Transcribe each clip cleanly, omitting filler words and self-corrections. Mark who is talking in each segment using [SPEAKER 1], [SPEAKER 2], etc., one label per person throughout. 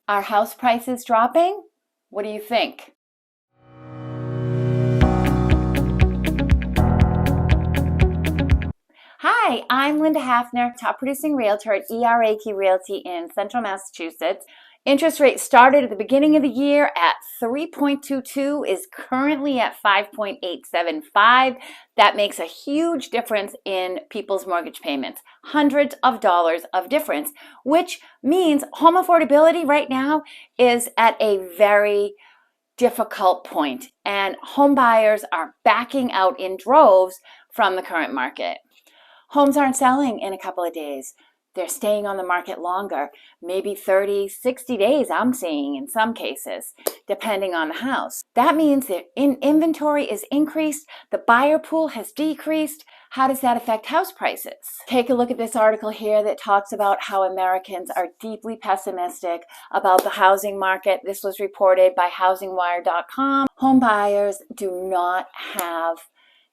[SPEAKER 1] Are house prices dropping? What do you think? Hi, I'm Lynda Hafner, top producing realtor at ERAQ Realty in Central Massachusetts. Interest rate started at the beginning of the year at 3.22, is currently at 5.875. That makes a huge difference in people's mortgage payments. Hundreds of dollars of difference, which means home affordability right now is at a very difficult point, and home buyers are backing out in droves from the current market. Homes aren't selling in a couple of days. They're staying on the market longer, maybe 30, 60 days, I'm seeing in some cases, depending on the house. That means that inventory is increased, the buyer pool has decreased. How does that affect house prices? Take a look at this article here that talks about how Americans are deeply pessimistic about the housing market. This was reported by housingwire.com. Home buyers do not have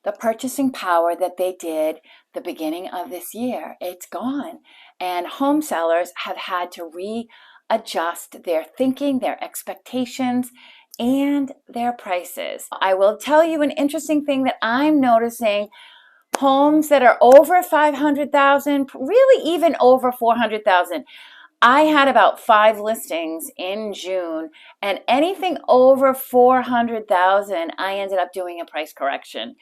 [SPEAKER 1] the purchasing power that they did the beginning of this year. It's gone. And home sellers have had to readjust their thinking, their expectations, and their prices. I will tell you an interesting thing that I'm noticing. Homes that are over 500,000, really even over 400,000. I had about 5 listings in June, and anything over 400,000, I ended up doing a price correction.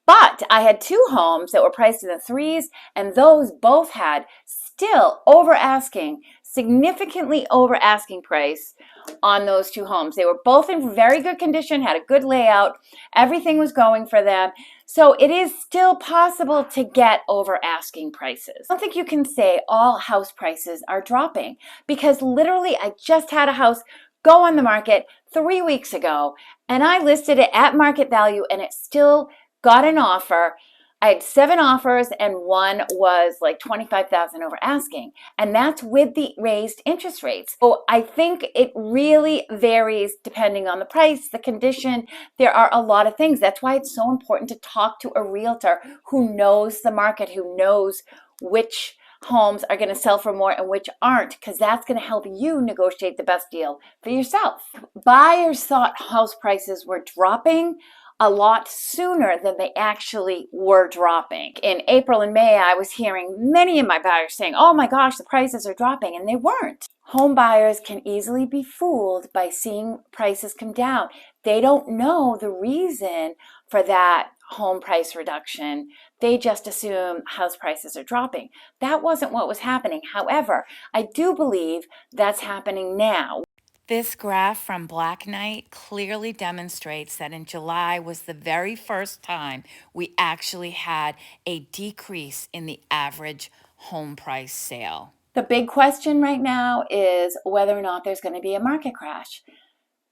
[SPEAKER 1] But I had 2 homes that were priced in the 3s, and those both had still over asking, significantly over asking price on those 2 homes. They were both in very good condition, had a good layout, everything was going for them. So it is still possible to get over asking prices. I don't think you can say all house prices are dropping, because literally I just had a house go on the market 3 weeks ago, and I listed it at market value, and it still got an offer. I had 7 offers, and one was like 25,000 over asking, and that's with the raised interest rates. So I think it really varies depending on the price, the condition. There are a lot of things. That's why it's so important to talk to a realtor who knows the market, who knows which homes are going to sell for more and which aren't, because that's going to help you negotiate the best deal for yourself. Buyers thought house prices were dropping a lot sooner than they actually were dropping. In April and May, I was hearing many of my buyers saying, oh my gosh, the prices are dropping, and they weren't. Home buyers can easily be fooled by seeing prices come down. They don't know the reason for that home price reduction. They just assume house prices are dropping. That wasn't what was happening. However, I do believe that's happening now.
[SPEAKER 2] This graph from Black Knight clearly demonstrates that in July was the very first time we actually had a decrease in the average home price sale.
[SPEAKER 1] The big question right now is whether or not there's going to be a market crash.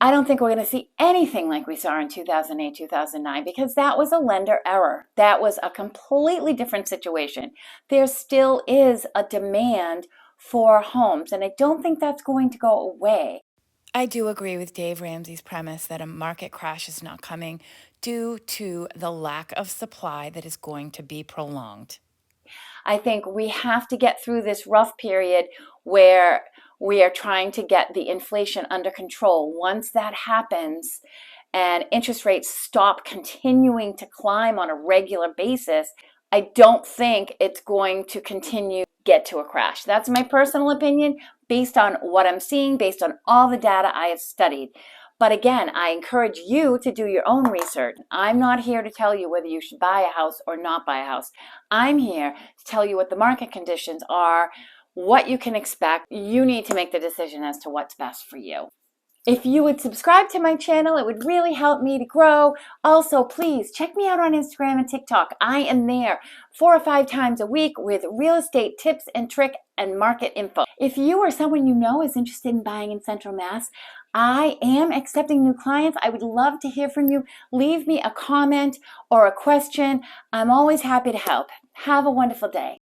[SPEAKER 1] I don't think we're going to see anything like we saw in 2008, 2009, because that was a lender error. That was a completely different situation. There still is a demand for homes, and I don't think that's going to go away.
[SPEAKER 2] I do agree with Dave Ramsey's premise that a market crash is not coming due to the lack of supply that is going to be prolonged.
[SPEAKER 1] I think we have to get through this rough period where we are trying to get the inflation under control. Once that happens and interest rates stop continuing to climb on a regular basis, I don't think it's going to continue to get to a crash. That's my personal opinion based on what I'm seeing, based on all the data I have studied. But again, I encourage you to do your own research. I'm not here to tell you whether you should buy a house or not buy a house. I'm here to tell you what the market conditions are, what you can expect. You need to make the decision as to what's best for you. If you would subscribe to my channel, it would really help me to grow. Also, please check me out on Instagram and TikTok. I am there 4 or 5 times a week with real estate tips and trick and market info. If you or someone you know is interested in buying in Central Mass, I am accepting new clients. I would love to hear from you. Leave me a comment or a question. I'm always happy to help. Have a wonderful day.